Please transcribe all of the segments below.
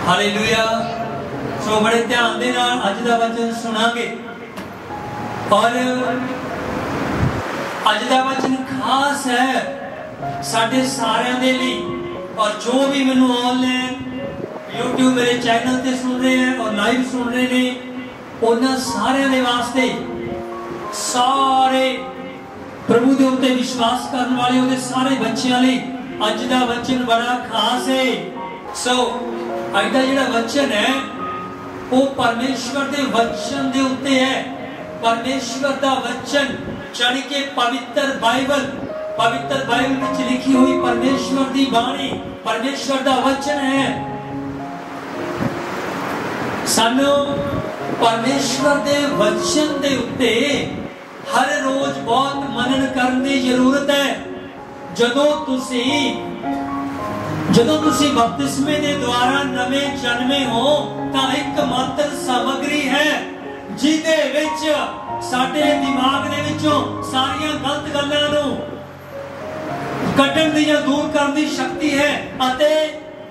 Hallelujah. सो बड़े ध्यान दे नाल अज दा वचन सुनांगे और अज दा वचन खास है साडे सारिਆਂ दे लई। और जो भी मैनू ऑनलाइन यूट्यूब मेरे चैनल ते सुन रहे हैं और लाइव सुन रहे ने उन्हां सारिਆਂ दे वास्ते, सारे प्रभु दे उत्ते विश्वास करने वाले उहदे सारे बच्चों लई अज दा वचन बड़ा खास है। सो अज दा जिहड़ा वचन है वो परमेश्वर दे वचन दे उत्ते है। परमेश्वर दा वचन यानी कि पवित्र बाइबल में लिखी हुई परमेश्वर दी बाणी, परमेश्वर दा वचन है। सानू परमेश्वर दे वचन दे उत्ते हर रोज बहुत मनन करने की जरूरत है। जदों तुसी बपतिस्मे दे द्वारा नवें जन्मे हो तां एक मात्र सामग्री है जिहदे विच साडे दिमाग दे विचों सारियां गलत गल्लां नूं कड्ढण दी जां दूर करन दी शक्ति है अते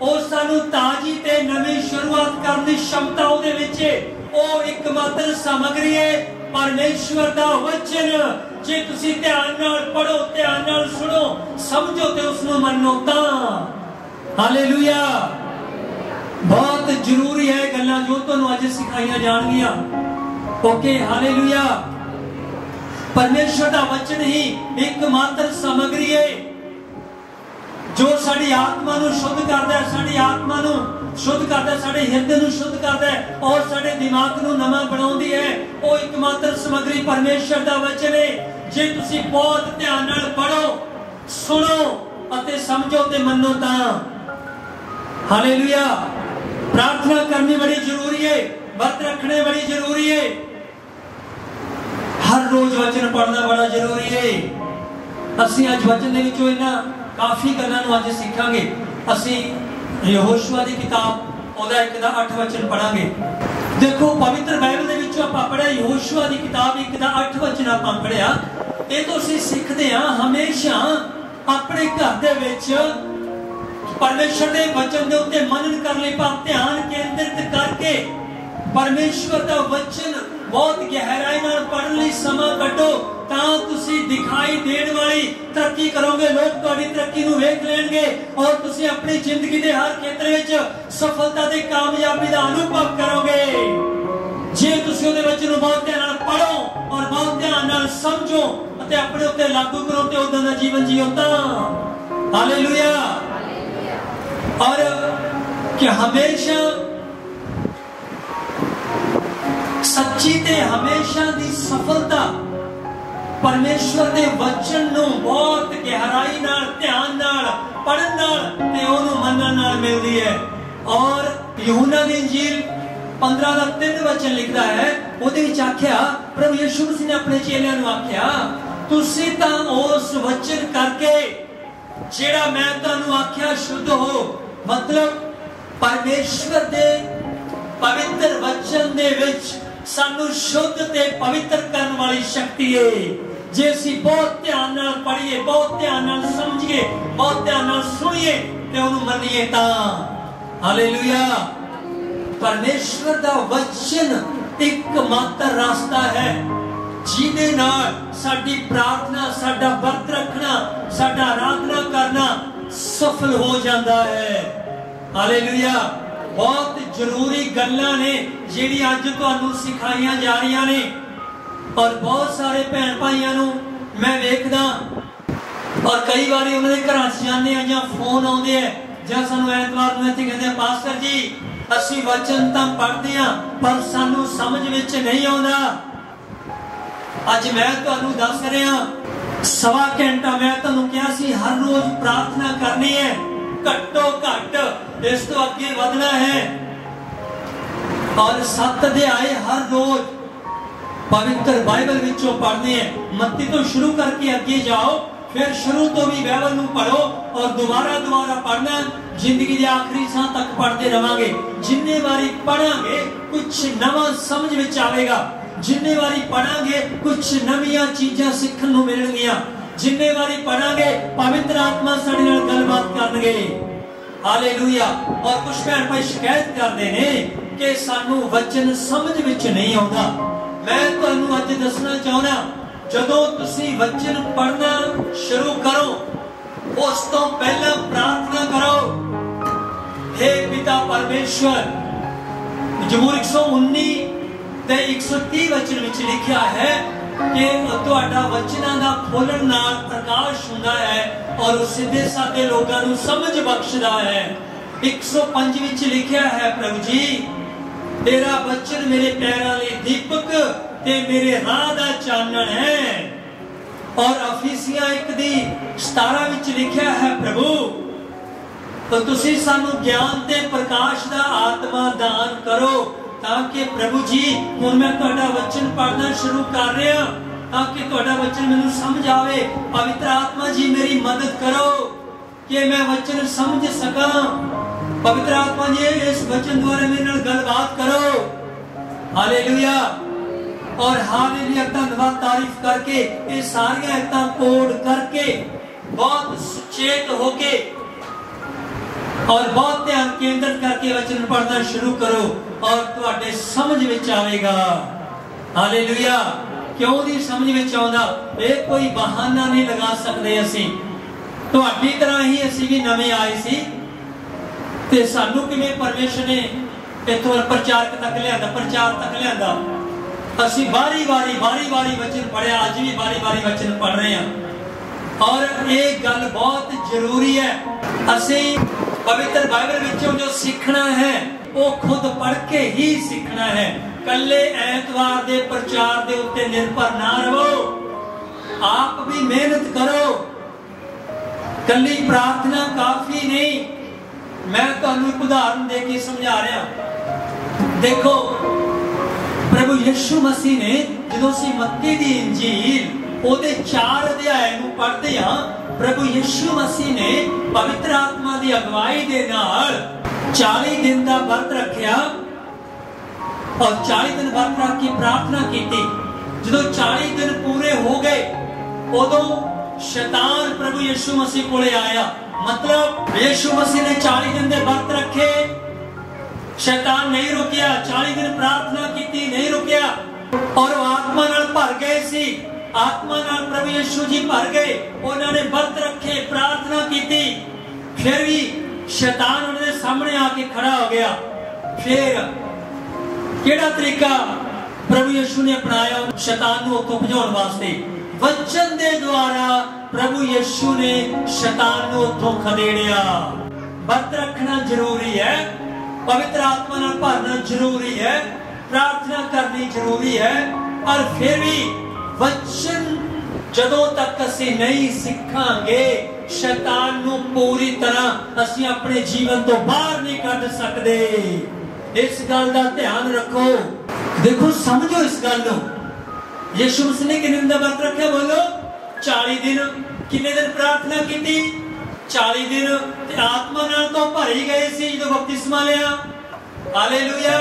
ਉਹ ਸਾਨੂੰ ਤਾਜੀ ਤੇ ਨਵੀਂ ਸ਼ੁਰੂਆਤ ਕਰਨ ਦੀ क्षमता ਉਹਦੇ ਵਿੱਚ ਉਹ ਇੱਕਮਾਤਰ ਸਮਗਰੀ ਹੈ परमेश्वर दा वचन। जे तुसी ध्यान नाल पढ़ो, ध्यान नाल सुनो, समझो ते उसनु मन्नो तां हालेलुया। बहुत जरूरी है गल्लां जो तुहानू अज सिखाईयां जाणगियां। Okay hallelujah. परमेश्वर दा वचन ही एकमात्र सामग्री है जो साडी आत्मा नू शुद्ध करदा है, साडी आत्मा नू शुद्ध करदा है, साडे हिरदे नू शुद्ध करदा है और साडे दिमाग नू नवां बनाउंदी है। वो एकमात्र सामग्री परमेश्वर दा वचन है। जे तुसी बहुत ध्यान नाल पढ़ो, सुनो अते समझो ते मन्नो तां हालेलुया। प्रार्थना करनी बड़ी जरूरी है, व्रत रखने बड़ी जरूरी है, हर रोज वचन पढ़ना बड़ा जरूरी है। असीं अज वचन दे विचों इन्हां काफी गल्लां नूं अज सिखांगे। असीं यहोशुआ दी किताब ओदा 1:8 वचन पढ़ांगे। देखो पवित्र बाइबल दे विचों आपां पढ़िया यहोशुआ दी किताब 1:8 वचन आपां पढ़िया। इह तों असीं सिੱਖਦੇ हां हमेशा अपने घर दे विच परमेश्वर दे वचन दे उत्ते मनन करन लई ध्यान केंद्रित करके परमेश्वर दा वचन बहुत गहराई नाल पढ़न लई समा कढो तां तुसी दिखाई देण वाली तरक्की करोगे। लोग तुहाडी तरक्की नूं वेख लेणगे और तुसी अपनी जिंदगी दे हर खेतर विच सफलता ते कामयाबी दा अनुभव करोगे। जे तुसी उहदे वचन नूं बहुत ध्यान नाल पढ़ो और बहुत ध्यान नाल समझो अते अपने उत्ते लागू करो ते उदां दा जीवन जियो तां हालेलुया। और कि हमेशा सच्ची ते हमेशा दी सफलता परमेश्वर दे वचन नूं बहुत गहराई नाल ध्यान नाल पढ़न नाल ते ओनू मनन नाल मिलदी है। और यूहन्ना दी इंजील 15:3 वचन लिखदा है, ओदे विच आख्या प्रभु यीशु मसीह ने अपने चेलियां नूं आख्या तुसी तां उस वचन करके जेड़ा मैं तुहानू आख्या शुद्ध हो। मतलब परमेश्वर दे पवित्र वचन दे विच सानू शुद्ध ते पवित्र करने वाली शक्ति है। जे असीं बहुत ध्यान नाल पढ़िए, बहुत ध्यान नाल समझिए, बहुत ध्यान नाल सुनिए ते उहनू मन्निए तां हालेलुया। परमेश्वर दा वचन एकमात्र रास्ता है जिहदे नाल साडी प्रार्थना, साडा व्रत रखना, साडा आराधना करना सफल हो जाता है हालेलुया। बहुत जरूरी गल्लां ने जिहड़ी अज तुहानू सिखाईयां जा रहीआं ने और बहुत सारे भैन भाइयों नूं मैं वेखदा और कई बारी उन्हां दे घरां च जांदे आ जां फोन आउंदे आ जां सानू ऐतवार नूं इत्थे कहंदे पास्टर जी असीं वचन तां पढ़दे आ पर सानू समझ विच नहीं आउंदा। अज मैं तुहानू दस रहा 1.25 घंटा मैं तुहानू कहा सी हर रोज प्रार्थना करनी है, घट्टो घट इस तो अगे वधना है और 7 अध्याय हर रोज पवित्र बाइबल विचों पढ़ने हैं। मत्ती तो शुरू करके अगे जाओ, फिर शुरू तो भी बाइबल नूं पढ़ो और दोबारा पढ़ना, जिंदगी के आखिरी साह तक पढ़ते रहांगे। जिन्ने बारी पढ़ांगे कुछ नवा समझ में आवेगा, जिन्ने बारी पढ़ांगे कुछ नवीं चीज़ां सीखण नूं मिलणगियां, जिन्ने बारी पढ़ांगे पवित्र आत्मा साडे नाल गलबात करनगे हालेलुया। और कुछ भैन भाई शिकायत करते हैं कि सानू वचन समझ विच नहीं आउंदा। मैं तुहानू अज दसना चाहुंदा, जदों तुसीं वचन पढ़ना शुरू करो उस तो पहला प्रार्थना करो, हे पिता परमेश्वर। जबूर 119 ते 130 वचन विच लिखिया है कि तुहाडा वचनां दा खोलण नाल प्रकाश हुंदा है और उस सीधे साधे लोगां नूं समझ बख्शदा है। 105 विच लिखिया है, प्रभु जी तेरा वचन मेरे पैरां लई दीपक ते मेरे राह दा चानण है। और अफीसियां 1:17 विच लिखिया है, प्रभु तो तुसीं सानू ज्ञान ते प्रकाश दा आत्मा दान करो, ताकि प्रभु जी हुण मैं तुहाडा वचन पढ़ना शुरू कर रहा, ताकि तुहाडा वचन मैनूं समझ आवे। पवित्र आत्मा जी मेरी मदद करो कि मैं वचन समझ सका। पवित्र आत्मा जी इस वचन द्वारा मेरे नाल गलबात करो। हालेलुया। और हालेलुया धन्यवाद तारीफ करके ये सारी आयतां कोड करके बहुत सुचेत होके और बहुत ध्यान केंद्रित करके वचन पढ़ना शुरू करो और तुहाडे समझ विच आवेगा। हालेलुया। क्यों नहीं समझ विच आउंदा? ये कोई बहाना नहीं लगा सकते। असीं तुहाडी तरह ही असीं भी नवे आए सी ते सानू किवें परमेश्वर ने इत्थों प्रचारक तक लिआंदा, प्रचार तक लिआंदा। असीं बारी बारी वचन पढ़िया, अज भी बारी वचन पढ़ रहे हैं। और ये गल बहुत जरूरी है, असीं पवित्र बाइबल विचों जो सीखना है वो खुद पढ़ के ही सीखना है। कल्ले ऐतवार दे प्रचार दे उत्ते निर्भर ना रहो, आप भी मेहनत करो। कल्ली प्रार्थना काफी नहीं। मैं तुहानू एक उदाहरण दे के समझा रहा। देखो प्रभु यीशु मसीह ने जो सी मत्ती दी इंजील ओदे 4 अध्याय नूं पढ़दे हां, प्रभु यीशु मसीह ने पवित्र आत्मा की अगवाई दे नाल 40 दिन का व्रत रखिया और 40 दिन व्रत रख के प्रार्थना की। जो 40 दिन पूरे हो गए उदों शैतान प्रभु यीशु मसीह कोले आया। मतलब यीशु मसीह ने 40 दिन के व्रत रखे, शैतान नहीं रुकिया। 40 दिन प्रार्थना की, नहीं रुकिया और आत्मा नाल भर गए सी। आत्मा नाल प्रभु यीशु जी भर गए, उन्होंने व्रत रखे, प्रार्थना की, फिर भी शैतान उन्होंने सामने आके खड़ा हो गया। फिर केड़ा तरीका प्रभु यीशु ने अपनाया शैतान को उत्थों भजाउण वास्ते? वचन दे द्वारा प्रभु यीशु ने शैतान को उत्थों खदेड़िया। व्रत रखना जरूरी है, पवित्र आत्मा नाल भरना जरूरी है, प्रार्थना करनी जरूरी है। और फिर भी वचन जदों तक असी नहीं सीखांगे शैतान नूं पूरी तरह असी अपने जीवन तो बाहर नहीं कढ सकते। इस गल का ध्यान रखो। देखो समझो इस गल नूं। यीशु मसीह ने कितने दिन का व्रत रखा? बोलो 40 दिन। कितने दिन प्रार्थना की? 40 दिन। आत्मा नाल तो भर ही गए सी जो बपतिस्मा लिया। हालेलुया।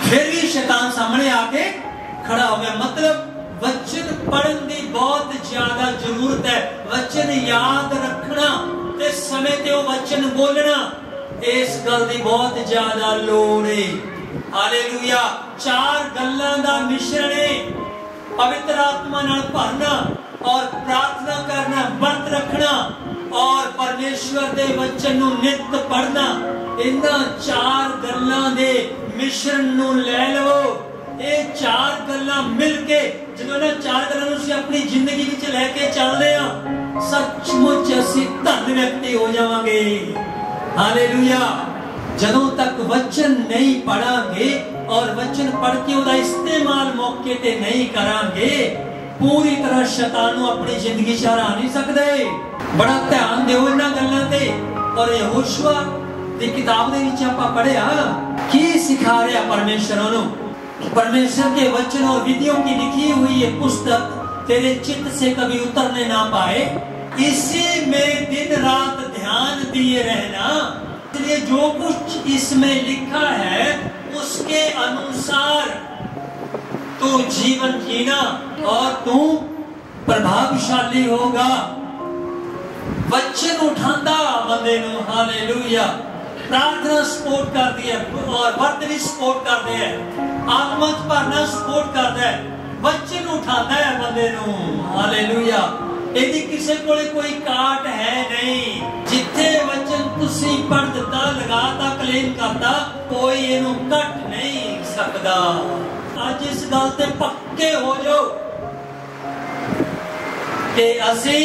फिर भी शैतान सामने आके खड़ा हो गया। मतलब वचन पढ़न की बहुत ज्यादा जरूरत है। वचन याद रखना ते समय ते वो वचन बोलना, इस गल की बहुत ज्यादा लोड़ है। हालेलुया। 4 गल्लां दा मिश्रण है। पवित्र आत्मा नाल भरना और प्रार्थना करना, व्रत रखना और परमेश्वर दे वचन नूं नित पढ़ना। इन्हां 4 गल्लां दे मिश्रण नूं लै लवो। ये 4 गल्लां मिल के जो ना 4 गल्लां नूं अपनी जिंदगी विच लैके चलदे हां, सचमुच असीं धन व्यक्ति हो जावांगे। हालेलुया। जदों तक वचन नहीं पढ़ांगे और वचन पढ़ के उसका इस्तेमाल मौके ते नहीं करांगे, पूरी तरह शैतान नूं अपनी जिंदगी च हरा नहीं सकते। बड़ा ध्यान दिओ इन्हां गल्लां ते। और यहोशुआ दी किताब दे विच आपां पढ़िया की सिखा रहा परमेश्वर उन्होंने। परमेश्वर के वचन और विधियों की लिखी हुई ये पुस्तक तेरे चित्त से कभी उतरने ना पाए, इसी में दिन रात ध्यान दिए रहना। इसलिए जो कुछ इसमें लिखा है उसके अनुसार तू जीवन जीना और तू प्रभावशाली होगा। वचन उठांदा बंदे नूं। हालेलुया। प्रार्थना सपोर्ट करती है और वर्त भी सपोर्ट करते हैं, आत्मा च भरना सपोर्ट करता है, वचन उठाता है बंदे नूं। हालेलुया। यदि किसी कोले कोई काट है नहीं, जिथे वचन तुसी पढ़ दिता लगाता क्लेम करता, कोई इनू कट नहीं सकता। आज इस गल ते पक्के हो जाओ कि असी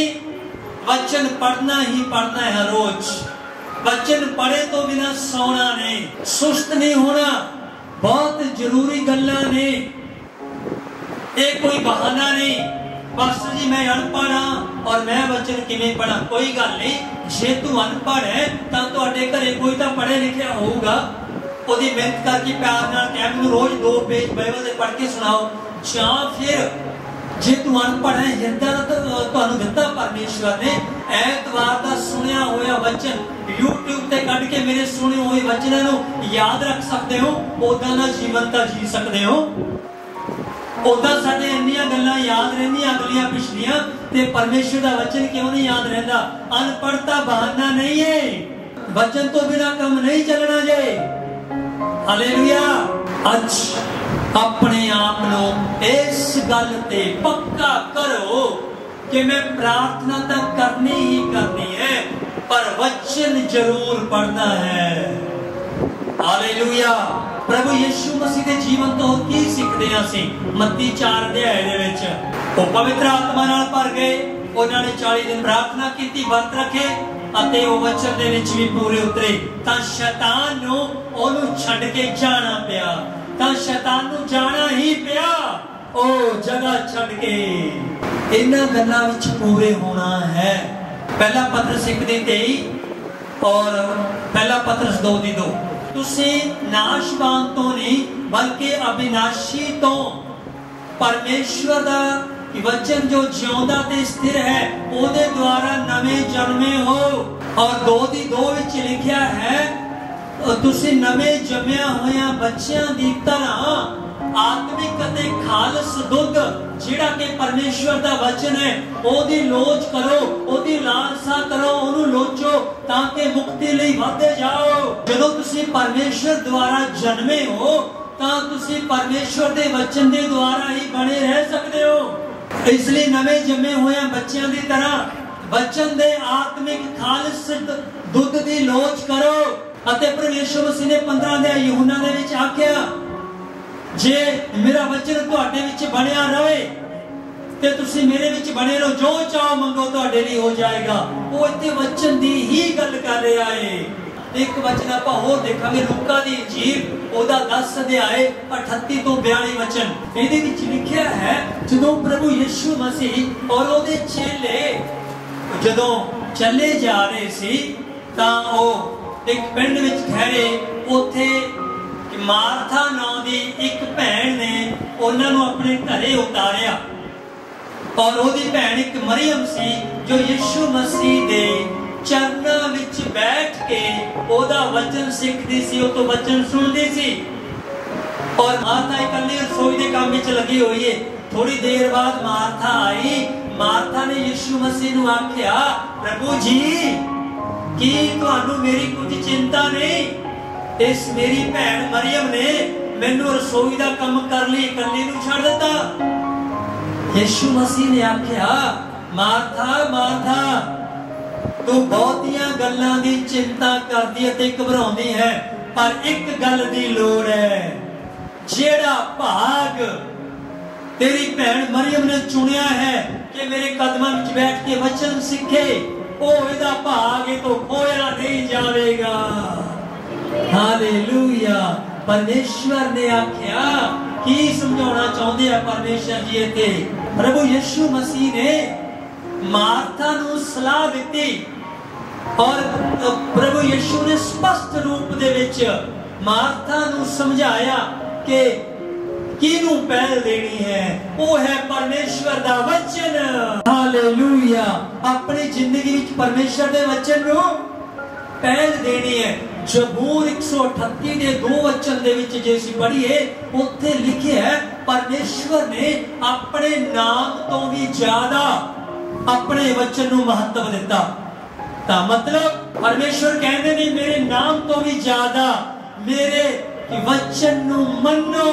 वचन पढ़ना ही पढ़ना है रोज। वचन पढ़े तो बिना सोना नहीं, सुस्त नहीं होना, बहुत जरूरी गल्लां ने। ये कोई बहाना नहीं, पास्टर जी मैं अनपढ़ हाँ और मैं वचन किवें पढ़ा। कोई गल नहीं, जे तू अनपढ़ है तां तुहाडे घरे कोई तां पढ़े लिखिया होऊगा, ओदी मेहनत करके प्यार नाल कह मैनूं रोज 2 पेज बाइबल दे पढ़ के सुनाओ। जां फिर जे तू अनपढ़ है, हिरदा तुहानूं दिता परमेश्वर ने, ऐतवार दा सुनिया होया वचन यूट्यूब ते कढ के मेरे सुने हुए वचनां नूं याद रख सकते हो, ओदां दा जीवन तां जी सकते हो। ओदा साडे इन्नियां गल्लां याद रहिंदियां अगलियां पिछलियां, ते परमेश्वर दा वचन क्यों नहीं याद रहिंदा? अनपढ़ता बहाना नहीं है, वचन तो बिना काम नहीं चलना जे। हालेलुया। अज अपने आप नूं इस गल ते पक्का करो कि मैं प्रार्थना तो करनी ही करनी है, पर वचन जरूर पढ़ना है। हालेलुया। प्रभु यीशु मसीह के जीवन तो की सीखते हैं असीं? मत्ती 4 अध्याय दे विच वो पवित्र आत्मा नाल भर गए, उन्होंने 40 दिन प्रार्थना की, व्रत रखे अते वो वचन दे विच भी पूरे उतरे। तां शैतान नूं ओनू छड्ड के जाना पिया, तां शैतान नूं जाना ही पिया, ओ जगह छड्ड के। इन्हां गल्लां विच पूरे होना है। पहला पतरस 1:23 और पहला पतरस 2:2। तुसी नाशवान तो नहीं बल्कि अविनाशी तो परमेश्वर दा वचन जो जिਉਂਦਾ ते स्थिर है ओदे द्वारा नवे जन्मे हो। और 2:2 विच लिखिया है तुसी नवे जम्मिया होया बच्चियां दी तरह आत्मिक अते खालस दुध जिहड़ा कि परमेश्वर दा वचन है ओदी लोच करो, ओदी लालसा करो, ओनू लोचो ताकि मुक्ति लई वधदे जाओ। जदों तुसी परमेश्वर द्वारा जन्मे हो तां तुसी परमेश्वर दे वचन दे द्वारा ही बने रह सकदे हो। इसलिए नवे जम्मे होया बच्चियां दी तरह वचन दे आत्मिक खालस दुध दी लोच करो। अते परमेश्वर मसीह ने 15 दे यूहन्ना दे विच आख्या जे मेरा वचन तुहाडे विच बनिया रहे ते तुसी मेरे विच बने रहो, जो चाहो मंगो तुहाडे लिए हो जाएगा। वो इत्थे वचन दी ही गल कर रहा है। एक वचन आपां होर देखांगे लूका दी इंजील ओदा 10 अध्याय 38 तो 42 वचन। इहदे विच लिखिया है जदों प्रभु यीशु मसीह और ओदे चेले जदों चले जा रहे सी तां ओ एक पिंड विच ठहरे। ओथे मार्था नां दी एक भैन ने उन्हां नूं अपने घरे उतारिया और ओदी भैन एक मरियम सी जो यीशु मसीह दे चरनां विच बैठ के ओदा वचन सीखदी सी, ओ तो वचन सुनदी सी। और मार्था इकल्ली रसोई दे काम विच लगी हुई है। थोड़ी देर बाद मार्था आई। मार्था ने यीशु मसीह नूं आख्या प्रभु जी की तुहानूं मेरी कुछ चिंता नहीं? इस मेरी भैन मरियम ने मैनू रसोई दा काम कर ली, इकल्ली नूं छड्ड दिता। यीशु मसीह ने आख्या मार्था मार्था तू बहुतियां गल्लां दी चिंता करदी ते घबराउंदी है, पर एक गल दी लोड़ है। जेड़ा भाग तेरी भैन मरियम ने चुनिया है कि मेरे कदमां विच बैठ के वचन सीखे, ओ इहदा भाग तो खोया नहीं जावेगा। हालेलुया। परमेश्वर ने आख्या की समझाना चाहते हैं परमेश्वर जी इत्थे? प्रभु यीशु मसीह ने मार्था नूं सलाह दी और प्रभु यीशु ने स्पष्ट रूप दे विच मार्था नूं समझाया कि किनू पहल देनी है। वो है परमेश्वर दा वचन। हालेलुया। अपनी जिंदगी विच परमेश्वर दे वचन नूं पहल देनी है। जबूर 138 दे 2 वचन दे विच जे असीं पढ़ीए उत्थे लिखिया है परमेश्वर ने अपने नाम तो भी ज्यादा अपने वचन नूं महत्व दिता। तां मतलब परमेश्वर कहते ने मेरे नाम तो भी ज्यादा मेरे वचन नूं मन्नो।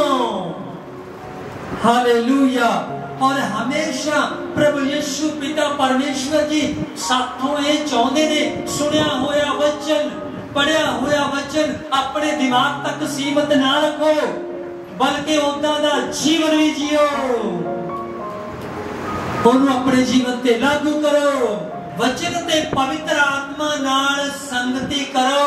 हालेलुया। और हमेशा प्रभु यीशु पिता परमेश्वर जी साथों ये चाहते ने सुनिया होया वचन, पढ़िया होया वचन अपने दिमाग तक सीमित ना रखो, बल्कि उदा दा जीवन भी जियो, उन्हें अपने जीवन ते लागू करो। वचन ते पवित्र आत्मा नाल संगति करो।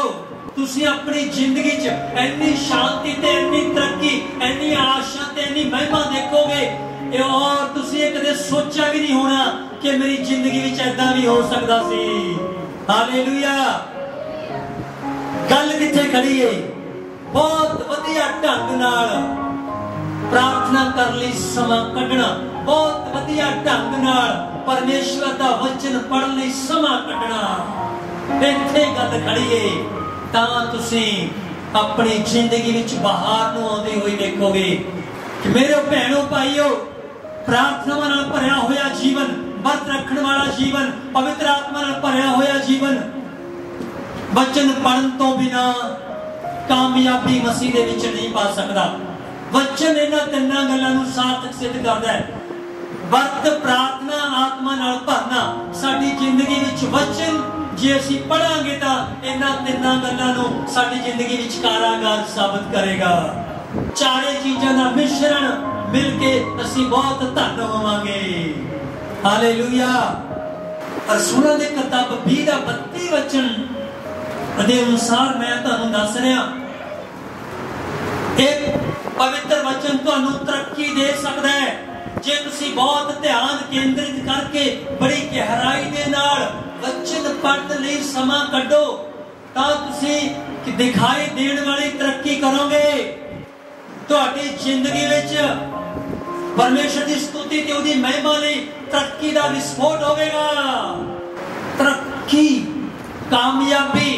तुसी अपनी जिंदगी च इन्नी शांति ते इन्नी तरक्की, इन्नी आशा ते इन्नी महिमा देखोगे, और तुसी कदे सोचा भी नहीं होना कि मेरी जिंदगी विच ऐदा भी हो सकता सी। हालेलुया। गल किथे खड़ी है? बहुत वधिया ढंग नाल प्रार्थना कर ली समा कढना, बहुत वधिया ढंग नाल परमेश्वर दा वचन पढ़ लई समा कढना, इत्थे गल खड़ी है। तां तुसी अपनी जिंदगी विच बाहर नूं आउंदे होए देखोगे कि मेरे भैणों भाईओ, प्रार्थना नाल भरिया होया जीवन, व्रत रखण वाला जीवन, पवित्र आत्मा नाल भरिया होया जीवन, वचन पढ़न तो बिना कामयाबी मसीह दे विच नहीं पा सकदा। वचन इन्हां तिन्नां गल्लां नूं सार्थक सिद्ध करदा है। व्रत, प्रार्थना, आत्मा नाल भरना, साडी जिंदगी विच वचन जे असीं पढ़ांगे तां इन्हां तिन्नां गल्लां नूं साडी जिंदगी विच कारागार साबित करेगा। चारे चीज़ां दा मिश्रण मिलके असीं बहुत धन होवांगे। हालेलुया। रसूलां दी किताब 20:32 वचन दे अनुसार मैं तुहानूं दस रहा, एक पवित्र वचन तुहानूं तरक्की दे सकदा है जे तुसीं बहुत ध्यान केंद्रित करके बड़ी गहराई दे नाल वचन पढ़न लई समा कढो, तां तुसीं दिखाई देण वाली तरक्की करोगे। तुहाडी जिंदगी विच परमेश्वर की स्तुति ते उहदी महिमा लई तरक्की दा विस्फोट होवेगा। तरक्की, कामयाबी,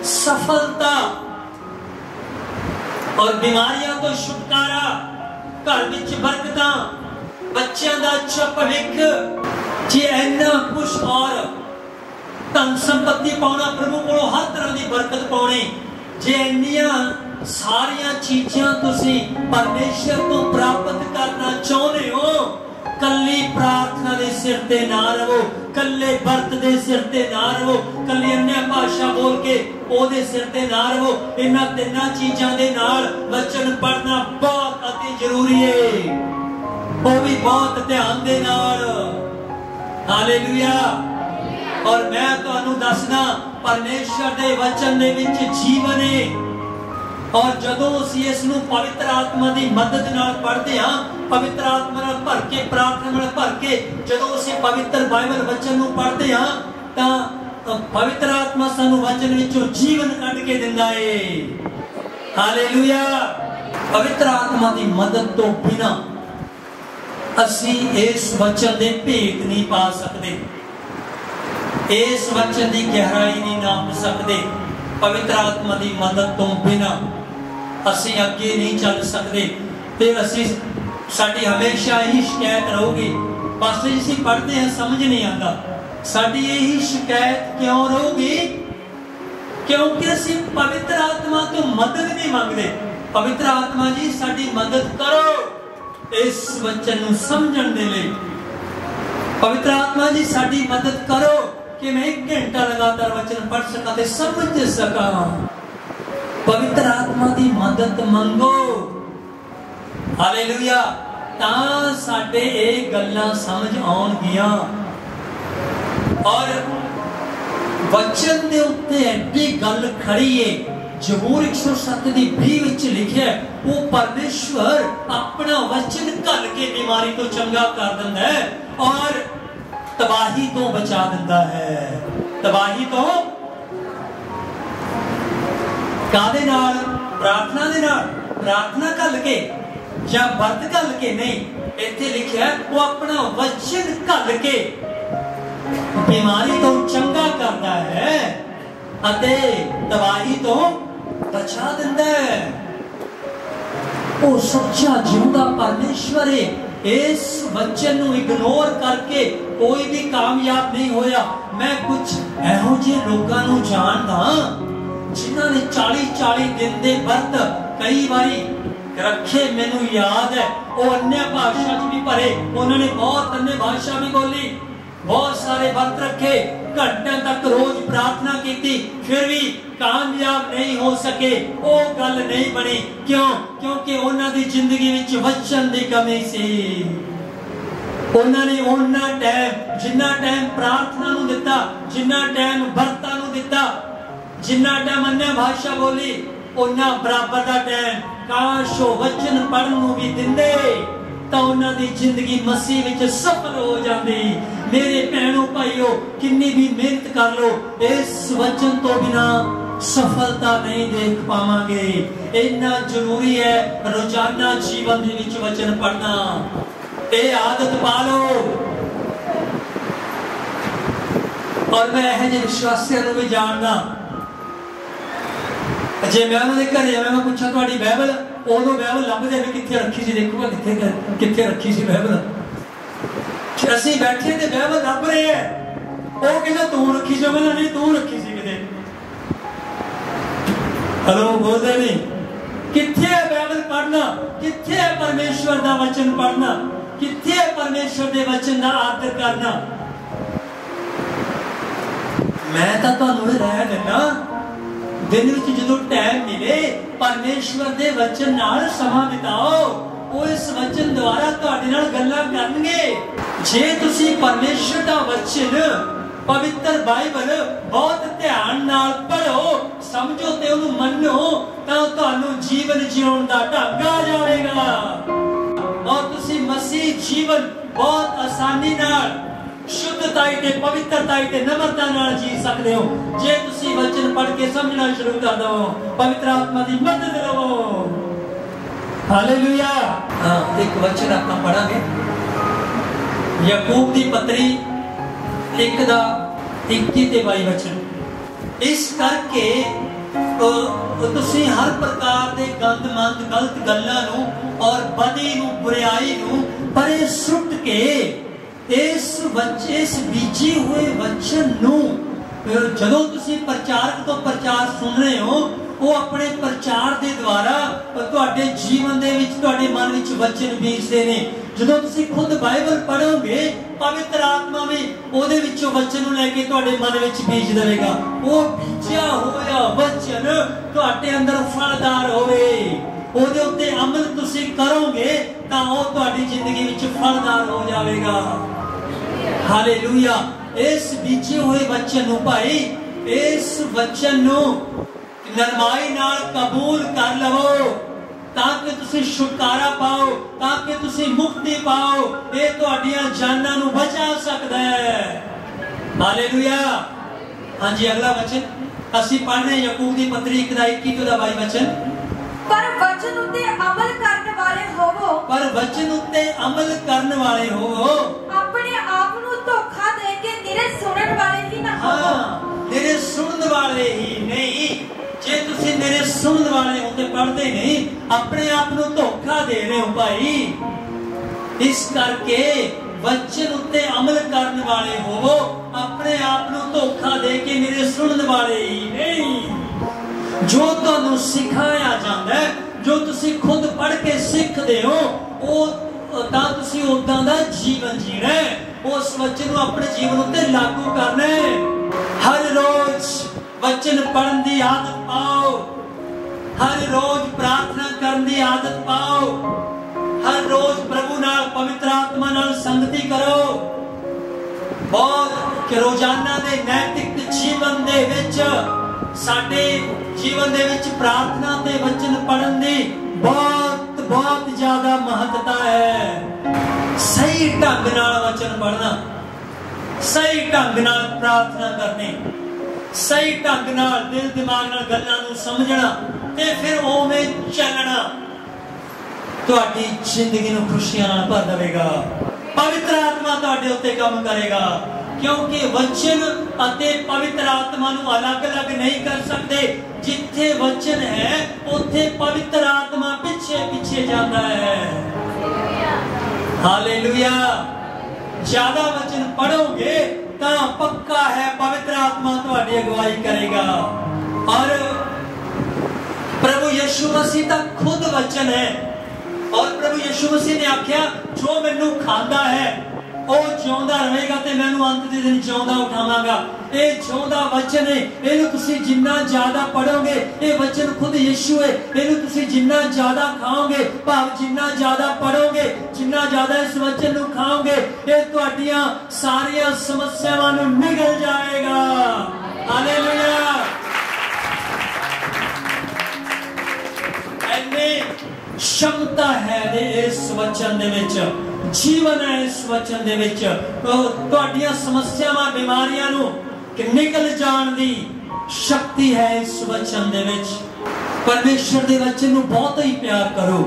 सफलता और बीमारियों तो छुटकारा, घर विच बरकतां, बच्चों का अच्छा भविख, जे इन्ना कुछ और धन संपत्ति पाना, प्रभु को हर तरह की बरकत पानी, जे इन्नियां सारिया चीज़ां तुसी परमेश्वर को प्राप्त करना चाहते हो, कल्ली प्रार्थना दे सिर ते ना रहो, कल्ले व्रत दे सिर ते ना रहो, कल्ली अन्य भाषा बोल के ओदे सिर ते ना रहो। इन्हां तिन्नां चीज़ां दे नाल वचन पढ़ना बहुत अति जरूरी है, वो भी बहुत ध्यान दे नाल। हालेलुया। और मैं तुहानूं दसदा परमेश्वर दे वचन दे विच जीवन है, और जदों असीं इस नूं पवित्र आत्मा की मदद नाल पढ़ते हाँ, पवित्र आत्मा नाल भर के, प्रार्थना नाल भर के जदों असीं पवित्र बाइबल वचन नूं पढ़ते हाँ, तां पवित्र आत्मा सानूं वचन विचों जीवन कढ के दिंदा है। हालेलुया। पवित्र आत्मा की मदद तो बिना असीं इस वचन दे भेद नहीं पा सकते, इस वचन की गहराई नहीं नाप सकते। पवित्र आत्मा की मदद तो बिना असीं अगे नहीं चल सकते। ते असीं साडी हमेशा यही शिकायत रहोगी, बस असीं पढ़ते हैं समझ नहीं आता, साडी यही शिकायत क्यों रहोगी? क्योंकि असीं पवित्र आत्मा तो मदद नहीं मांगते। पवित्र आत्मा जी साडी मदद करो इस वचन नूं समझण दे लई। पवित्र आत्मा जी साडी मदद करो कि मैं 1 घंटा लगातार वचन पढ़ सका ते समझ सका। पवित्र आत्मा की मदद मंगो। हालेलुया। तां साडे ये गल्लां समझ आउणगियां, और वचन दे उत्ते एडी गल खड़ी है, जबूर 107 की 20 विच लिखिया, वो परमेश्वर अपना वचन घल के बीमारी तो चंगा कर दिंदा है और तबाही तो बचा दिंदा है। तबाही तो कादे नाल? प्रार्थना दे नाल। प्रार्थना घल के या व्रत घल के नहीं, इत्थे लिखिया वो अपना वचन घल के बीमारी तो चंगा करता है अते तबाही तो बचा दिंदा है। वो सच्चा जिंदा परमेश्वर है। इस वचन नूं इग्नोर करके कोई भी कामयाब नहीं होया। मैं कुछ ਇਹੋ ਜਿਹੇ ਲੋਕਾਂ ਨੂੰ ਜਾਣਦਾ ਜਿਨ੍ਹਾਂ ਨੇ 40 दिन ਦੇ ਵਰਤ ਕਈ ਵਾਰੀ रखे। मैनू याद है वो अन्य भाषा च भी भरे, उन्होंने बहुत अन्य भाषा भी बोली, बहुत सारे व्रत रखे, घंटे तक रोज प्रार्थना की, फिर भी कामयाब नहीं हो सके। वो गल नहीं बनी। क्यों? क्योंकि उन्होंने दी जिंदगी विच वचन दी कमी सी। उन्होंने उन्ना टाइम जिन्ना टाइम प्रार्थना नूं दिता, जिन्ना टाइम व्रतां नूं दिता, जिन्ना टाइम अन्य भाषा बोली, उन्ना बराबर दा टाइम काश वो वचन पढ़न नूं भी दिंदे तां उन्हां दी जिंदगी मसीह विच सफल हो जाती। मेरे भैणों भाईओ, किन्नी भी मेहनत कर लो, इस वचन तो बिना सफलता नहीं देख पावांगे। इतना जरूरी है रोजाना जीवन दे विच वचन पढ़ना। ये आदत पा लो। और मैं यह जे विश्वासियों नूं भी जानदा, जे मैं उन्होंने घर जावे, मैं पूछा तुहाडी बाइबल, उदों बाइबल लभदे भी कित्थे रखी सी, देखूगा कित्थे कित्थे रखी सी बाइबल। असीं बैठे ते बाइबल लभ रहे हैं, वो कहंदा तूं रखी सी, मैं नहीं तूं रखी सी किते। हेलो, बोलदे नहीं। कित्थे है बाइबल पढ़ना? कित्थे है परमेश्वर दा वचन पढ़ना? कित्थे है परमेश्वर दे वचन दा आदर करना? मैं तां तुहानूं राह दिंदा, दिन विच जदों टाइम मिले परमेश्वर दे वचन नाल समा बिताओ। वो इस वचन द्वारा तुहाडे नाल गल्लां करनगे। जे तुसीं परमेश्वर दा वचन पवित्र बाइबल बहुत ध्यान नाल पढ़ो, समझो ते उहनूं मन्नो, तां तुहानूं जीवन जीउण दा ढंग आ जावेगा और तुसीं मसीह जीवन बहुत आसानी नाल शुद्धताई ते पवित्रताई ते नम्रता नाल जी सकते हो, जे तुसी वचन पढ़ के समझना शुरू कर दो। पवित्र आत्मा दी मदद लो। हालेलुया। हां, एक वचन आपका पढ़ांगे, याकूब दी पत्री 1:21 ते 22 वचन। इस करके तुसी हर प्रकार दे गंदमंद गलत गल्लां नूं और बदी नूं बुराई नूं परे सुट के इस बीजे हुए वचन नूं जदों तुसी प्रचारक तो प्रचार सुन रहे हो, वो अपने प्रचार दे द्वारा तुहाडे जीवन दे विच तुहाडे मन विच वचन बीजदे ने। जदों तुसी खुद बाइबल पढ़ोगे, पवित्र आत्मा भी ओदे विचों वचन नूं लैके तुहाडे मन विच बीज देवेगा। वो बीजा होया वचन तुहाडे अंदर फलदार होवे, ओदे उत्ते अमल तुसी करोगे तां ओह तुहाडी जिंदगी विच फलदार हो जाएगा। हालेलुया। इस बीजे हुए वचन नूं भाई, इस वचन नूं नरमाई नाल कबूल कर लवो ताकि तुसी छुटकारा पाओ, ताकि तुसी मुक्ति पाओ। ये तुहाडीआं जानां नूं बचा सकदा है। हालेलुया। हाँ जी, अगला वचन असीं पढ़ रहे याकूब दी पत्री 1:21 ते 22 वचन। पर वचन उत्ते अमल करने वाले होवो, पर वचन उत्ते अमल करने वाले होवो, अपने आप नूं धोखा दे के निरे सुनन वाले ही ना होवो। हाँ, निरे सुनन वाले ही नहीं। जे तुसी निरे सुनन वाले हो ते पढ़दे नहीं, अपने आप नूं धोखा दे रहे हो भाई। इस करके वचन उत्ते अमल करने वाले होवो, अपने आप नूं धोखा दे के निरे सुनन वाले ही नहीं। जो तुहानूं सिखाया जाता है, जो तुसी खुद पढ़ के सीखते हो, वो तां तुसी उदां दा जीवन जीना है। उस वचन नूं अपने जीवन उत्ते लागू करना है। हर रोज वचन पढ़न दी आदत पाओ, हर रोज प्रार्थना करन दी आदत पाओ, हर रोज प्रभु नाल पवित्र आत्मा नाल संगति करो। बहुत रोजाना दे नैतिक जीवन दे विच साडे जीवन दे विच प्रार्थना ते वचन पढ़न दी बहुत बहुत ज्यादा महत्ता है। सही ढंग नाल वचन पढ़ना, सही ढंग नाल प्रार्थना करनी, सही ढंग नाल दिल दिमाग नाल गल्लां नूं समझना ते फिर उवें चलना तुहाडी जिंदगी नूं खुशियां नाल भर देवेगा। पवित्र आत्मा तुहाडे उत्ते काम करेगा, क्योंकि वचन अते पवित्र आत्मा नूं अलग अलग नहीं कर सकते। जिथे वचन है उथे पवित्र आत्मा पीछे पीछे जाता है। हालेलुया। ज्यादा वचन पढ़ोगे तो तां पक्का है पवित्र आत्मा तुहाडी अगुवाई करेगा। और प्रभु यीशु मसीह दा खुद वचन है, और प्रभु यीशु मसीह ने आख्या जो मैनू खांदा है ਉਹ ਜਿਉਂਦਾ ਰਹੇਗਾ ਤੇ ਮੈਨੂੰ ਅੰਤ ਦੇ ਦਿਨ ਜਿਉਂਦਾ ਉਠਾਵਾਂਗਾ। ਇਹ ਜਿਉਂਦਾ ਵਚਨ ਹੈ, ਇਹਨੂੰ ਤੁਸੀਂ ਜਿੰਨਾ ਜ਼ਿਆਦਾ ਪੜੋਗੇ, ਇਹ ਵਚਨ ਖੁਦ ਯਿਸੂ ਹੈ, ਇਹਨੂੰ ਤੁਸੀਂ ਜਿੰਨਾ ਜ਼ਿਆਦਾ ਖਾਓਗੇ, ਭਾਵ ਜਿੰਨਾ ਜ਼ਿਆਦਾ ਪੜੋਗੇ, ਜਿੰਨਾ ਜ਼ਿਆਦਾ ਇਸ ਵਚਨ ਨੂੰ ਖਾਓਗੇ, ਇਹ ਤੁਹਾਡੀਆਂ ਸਾਰੀਆਂ ਸਮੱਸਿਆਵਾਂ ਨੂੰ ਨਿਗਲ ਜਾਏਗਾ। ਹਾਲੇਲੂਇਆ। ਐਨੇ क्षमता है इस वचन दे विच, जीवन है इस वचन दे विच। तुहाडियां समस्यावां बीमारियां नूं निकल जाण दी शक्ति है इस वचन दे विच। परमेश्वर दे वचन नूं बहुत ही प्यार करो।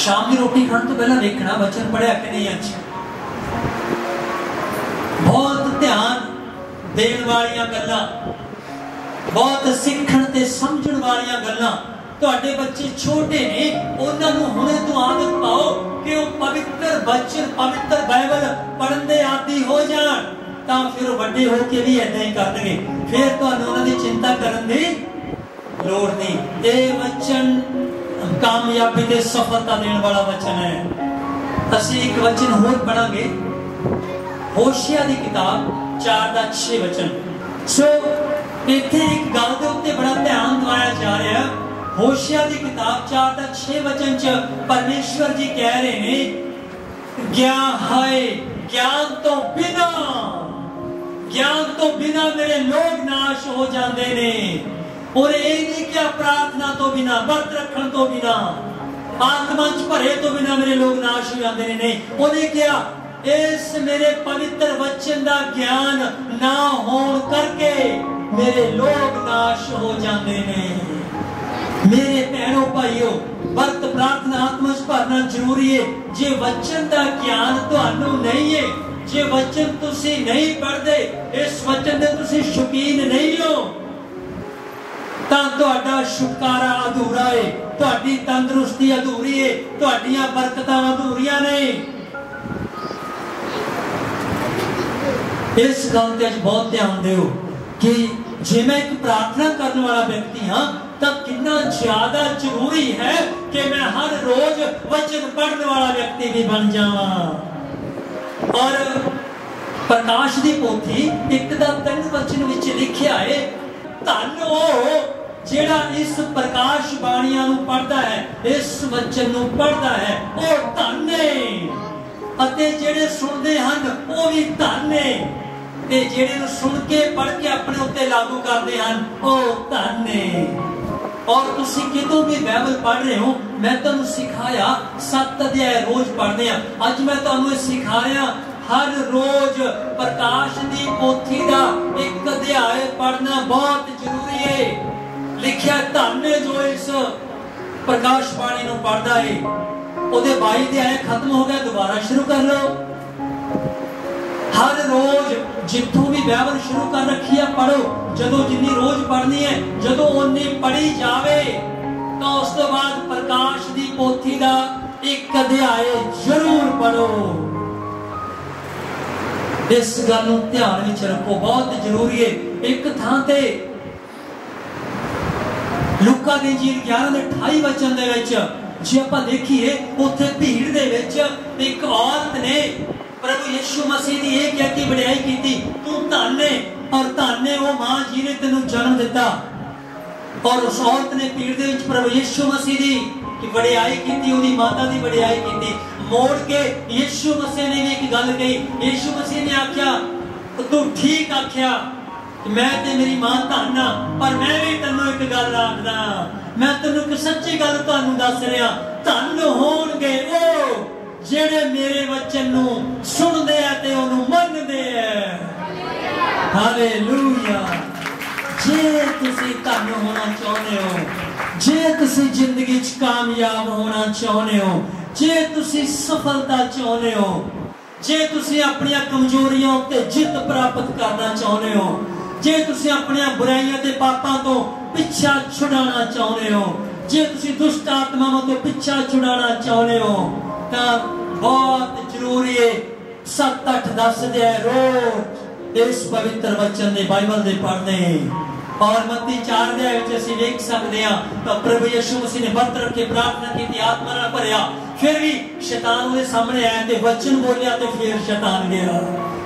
शाम दी रोटी खाण तो पहला देखना वचन पढ़िया कि नहीं। अच्छा, बहुत ध्यान देण वालियां गल्लां, बहुत सीखण ते समझण वालियां गल्लां। ਤੁਹਾਡੇ ਬੱਚੇ ਛੋਟੇ ਨੇ, ਉਹਨਾਂ ਨੂੰ ਹੁਣੇ ਤੋਂ ਆਦਤ ਪਾਓ ਕਿ ਉਹ ਪਵਿੱਤਰ ਵਚਨ, ਪਵਿੱਤਰ ਬਾਈਬਲ ਪੜ੍ਹਨ ਦੇ ਆਦੀ ਹੋ ਜਾਣ, ਤਾਂ ਫਿਰ ਵੱਡੇ ਹੋ ਕੇ ਵੀ ਏਦਾਂ ਹੀ ਕਰਨਗੇ। ਫਿਰ ਤੁਹਾਨੂੰ ਉਹਨਾਂ ਦੀ ਚਿੰਤਾ ਕਰਨ ਦੀ ਲੋੜ ਨਹੀਂ। ਇਹ ਵਚਨ ਕਾਮਯਾਬੀ ਤੇ ਸਫਲਤਾ ਦੇਣ ਵਾਲਾ ਵਚਨ ਹੈ। ਅਸੀਂ ਇੱਕ ਵਚਨ ਹੋਰ ਪੜਾਂਗੇ, ਹੋਸ਼ਿਆ ਦੀ ਕਿਤਾਬ 4:6 वचन। ਸੋ ਇੱਥੇ ਇੱਕ ਗੱਲ ਦੇ ਉੱਤੇ ਬੜਾ ਧਿਆਨ ਦਿਵਾਇਆ ਜਾ ਰਿਹਾ। होशिया की किताब 4:6 वचन च परमेश्वर जी कह रहे हैं ज्ञान है, ज्ञान तो बिना मेरे लोग नाश हो जाते ने। और ये नहीं क्या प्रार्थना तो बिना, व्रत रखन तो बिना, आत्मा च भरे तो बिना मेरे लोग नाश हो जाते ने। उन्हें क्या इस मेरे पवित्र वचन का ज्ञान ना होने करके मेरे लोग नाश हो जाते ने। मेरे भैनों भाइयों, व्रत प्रार्थना आत्मा च भरना जरूरी है। जे वचन का ज्ञान तुहानू नहीं है, जे वचन तुसी नहीं पढ़दे, इस वचन दे तुसी शौकीन नहीं हो, तां तुहाडा छुटकारा अधूरा है, तुहाडी तंदुरुस्ती अधूरी है, तुहाडीआं बरकतां अधूरियां ने। इस गल ते अज बहुत ध्यान दिओ कि जे मैं एक प्रार्थना करने वाला व्यक्ति हाँ, तब कितना ज्यादा जरूरी है कि मैं हर रोज वचन पढ़ने वाला व्यक्ति भी बन जावां। और प्रकाश दी पोथी 1:3 वचन विच लिखिया है, धन ओ जेड़ा इस प्रकाश बाणियां नूं पढ़दा है, इस वचन नूं पढ़दा है, ओ धन है। अते जेड़े सुनदे हन ओ भी धन है, ते जेड़े सुन के पढ़ के अपने उत्ते लागू करते हैं ओ धन ने। और तुसी कितों भी बाइबल पढ़ रहे हो, मैं तुहानू सिखाया 7 अध्याय रोज पढ़ने। अज मैं तुहानू सिखा रहा हर रोज प्रकाश दी पोथी दा 1 अध्याय पढ़ना बहुत जरूरी है। लिखिया धन जो इस प्रकाश बाणी नूं पढ़दा है। ओदे 22 अध्याय खत्म हो गया, दोबारा शुरू कर लो। हर रोज जिथों भी बाइबल शुरू कर रखी है पढ़ो। जदों जिन्नी रोज पढ़नी है, जदों उन्नी पढ़ी जावे, तो उस तो बाद प्रकाश दी पोथी दा 1 अध्याय जरूर पढ़ो। इस गल नूं ध्यान विच रखो, बहुत जरूरी है। एक थां ते लूका दी इंजील 11:28 वचन दे विच जे आपां देखीए, उत्थे भीड़ दे विच एक औरत ने प्रभु यीशु मसीह की एक क्या की बड़ाई की थी, तू धन है और धन है वो मां जी ने तेनू जन्म दिता। और उस औरत ने भीड़ दे विच प्रभु यीशु मसीह की बड़ाई की थी, उहदी माता की बड़ाई की थी। मोड़ के यीशु मसीह ने भी एक गल कही। यीशु मसीह ने आख्या तू ठीक आख्या, मैं ते मेरी मां धन आ, पर मैं भी तेनू एक गल आखदा, मैं तेनू एक सच्ची गल तुहानू दस रहा, धन होणगे ओ जेड़े मेरे वचन नूं सुनदे आ ते ओनू मनदे आ। हालेलूया। जे तुसी धन होना चाहते हो, जे तुसी जिंदगी च कामयाब होना चाहते हो, जे तुसी सफलता चाहते हो, जे तुसी अपनी कमजोरियों उत्ते जित प्राप्त करना चाहते हो, जे तुसी अपनी बुराइयां ते पापां तो पिछा छुड़ाना चाहते हो, जे तुसी दुष्ट आत्मावां तो पिछा छुड़ाना चाहते हो, तो बहुत जरूरी है 7, 8, 10 अध्याय रोज इस पवित्र वचन दे बाइबल दे पढ़ने और मत्ती 4 अध्याय विच असीं देख सकदे हां तां प्रभु यीशु मसीह ने व्रत रख के प्रार्थना की आत्मा नाल भरिया फिर भी शैतान उहदे सामने आया ते वचन बोलिया ते फिर शैतान गया।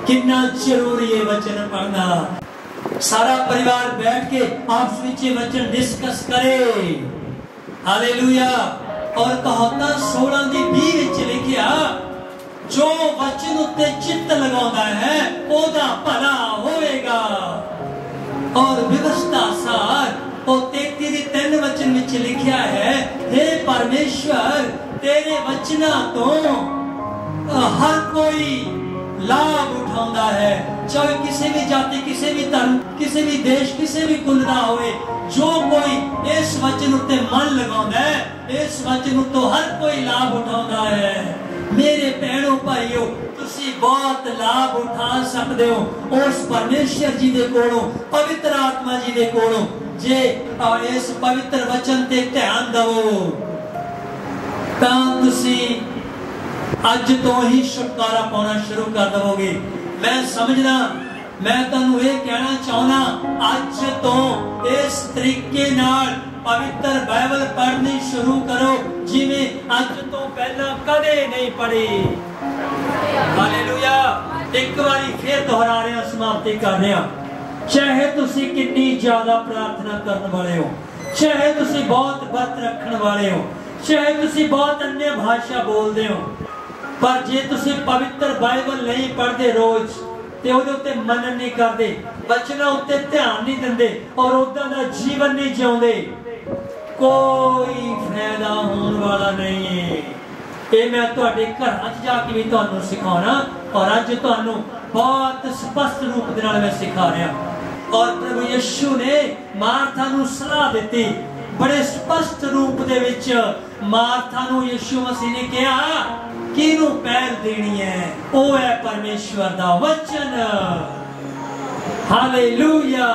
कितना जरूरी है वचन पढ़ना। सारा परिवार बैठ के आपस विच वचन डिस्कस करे। हालेलुया। और कहावतां 16 दी 20 विच लिखिया जो वचन उत्ते चित्त लगाउंदा है ओदा भला होएगा। और व्यवस्था सार और 33 दी 3 वचन विच लिखिया है हे परमेश्वर तेरे वचना तो हर कोई लाभ उठाउंदा है, चाहे किसी भी जाति, किसी भी धर्म, किसी भी देश, किसी भी कुल दा होए। जो कोई इस वचन उत्ते मन लगाउंदा है, इस वचन उत्तों हर कोई लाभ उठाउंदा है। मेरे भैणों भाइयों तुसी बहुत लाभ उठा सकते हो उस परमेश्वर जी दे कोलों, पवित्र आत्मा जी दे कोलों, जे इस पवित्र वचन ते ध्यान दवो तां तुसी अज तो ही छुटकारा पाना शुरू कर दोगे। मैं समझना, मैं तुहानू ये कहना चाहना अज तो इस तरीके नाल पवित्र बाइबल पढ़नी शुरू करो जिवें अज तो पहला कदे नहीं पढ़ी। हालेलुया। एक बारी फिर दोहरा रहे हैं, समाप्ति कर रहे हैं। चाहे तुसी कितनी ज्यादा प्रार्थना करने वाले हो, चाहे तुसी बहुत व्रत रखने वाले हो, चाहे तुसी बहुत अन्य भाषा बोलते हो, पर जे तुसी पवित्र बाइबल नहीं पढ़ते रोज ते ओदे उत्ते मनन नहीं करते, वचनां उत्ते ध्यान नहीं दिंदे और उदां दा जीवन नहीं जिउंदे, कोई फायदा होने वाला नहीं है। ये मैं तुहाडे घरां च जाके भी तुहानू सिखाना और अज तुहानू बहुत स्पष्ट रूप दे नाल मैं सिखा रहा। और प्रभु यीशु ने मार्था नू सलाह दित्ती बड़े स्पष्ट रूप दे विच। मार्था नू यीशु मसीह ने कहा किनू पहल देनी है, वो है परमेश्वर दा वचन। हालेलुया।